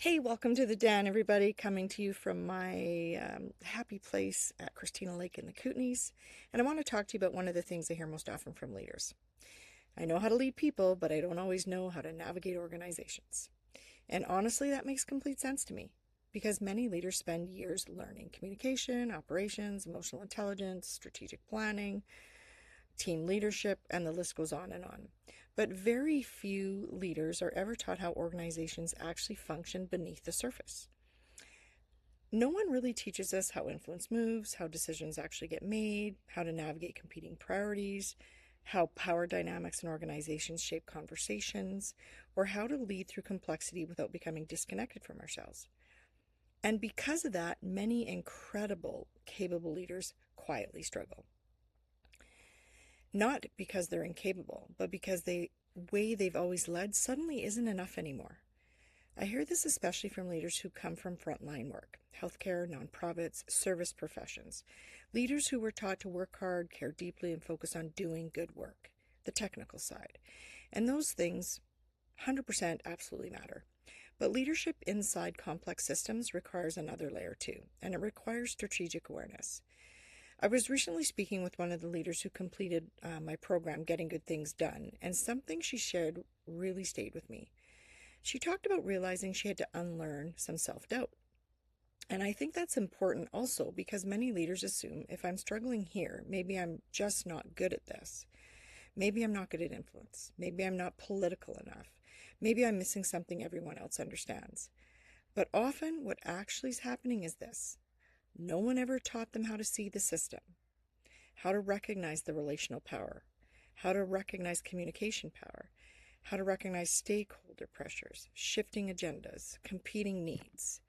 Hey, welcome to the Den, everybody. Coming to you from my happy place at Christina Lake in the Kootenays. And I want to talk to you about one of the things I hear most often from leaders. I know how to lead people, but I don't always know how to navigate organizations. And honestly, that makes complete sense to me because many leaders spend years learning communication, operations, emotional intelligence, strategic planning, team leadership, and the list goes on and on. But very few leaders are ever taught how organizations actually function beneath the surface. No one really teaches us how influence moves, how decisions actually get made, how to navigate competing priorities, how power dynamics in organizations shape conversations, or how to lead through complexity without becoming disconnected from ourselves. And because of that, many incredible, capable leaders quietly struggle. Not because they're incapable, but because the way they've always led suddenly isn't enough anymore. I hear this especially from leaders who come from frontline work, healthcare, nonprofits, service professions. Leaders who were taught to work hard, care deeply, and focus on doing good work, the technical side. And those things, 100% absolutely matter. But leadership inside complex systems requires another layer too, and it requires strategic awareness. I was recently speaking with one of the leaders who completed my program, Getting Good Things Done, and something she shared really stayed with me. She talked about realizing she had to unlearn some self-doubt. And I think that's important also because many leaders assume if I'm struggling here, maybe I'm just not good at this. Maybe I'm not good at influence. Maybe I'm not political enough. Maybe I'm missing something everyone else understands. But often what actually is happening is this. No one ever taught them how to see the system, how to recognize the relational power, how to recognize communication power, how to recognize stakeholder pressures, shifting agendas, competing needs,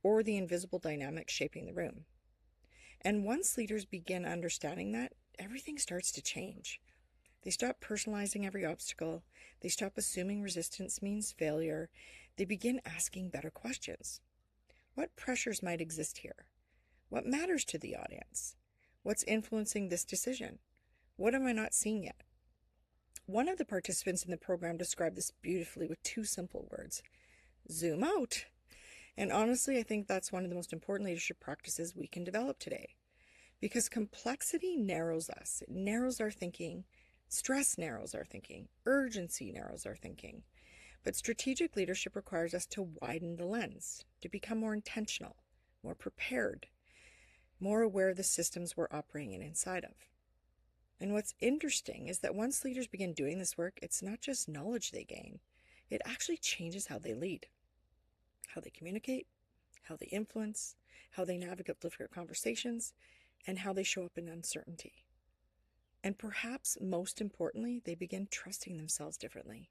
or the invisible dynamics shaping the room. And once leaders begin understanding that, everything starts to change. They stop personalizing every obstacle. They stop assuming resistance means failure. They begin asking better questions. What pressures might exist here? What matters to the audience? What's influencing this decision? What am I not seeing yet? One of the participants in the program described this beautifully with two simple words: zoom out. And honestly, I think that's one of the most important leadership practices we can develop today. Because complexity narrows us. It narrows our thinking. Stress narrows our thinking. Urgency narrows our thinking. But strategic leadership requires us to widen the lens, to become more intentional, more prepared, more aware of the systems we're operating inside of. And what's interesting is that once leaders begin doing this work, it's not just knowledge they gain. It actually changes how they lead, how they communicate, how they influence, how they navigate difficult conversations, and how they show up in uncertainty. And perhaps most importantly, they begin trusting themselves differently.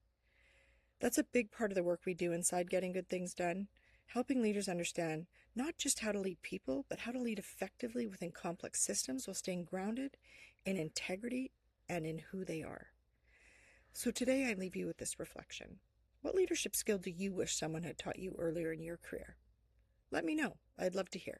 That's a big part of the work we do inside Getting Good Things Done, helping leaders understand not just how to lead people, but how to lead effectively within complex systems while staying grounded in integrity and in who they are. So today I leave you with this reflection. What leadership skill do you wish someone had taught you earlier in your career? Let me know. I'd love to hear.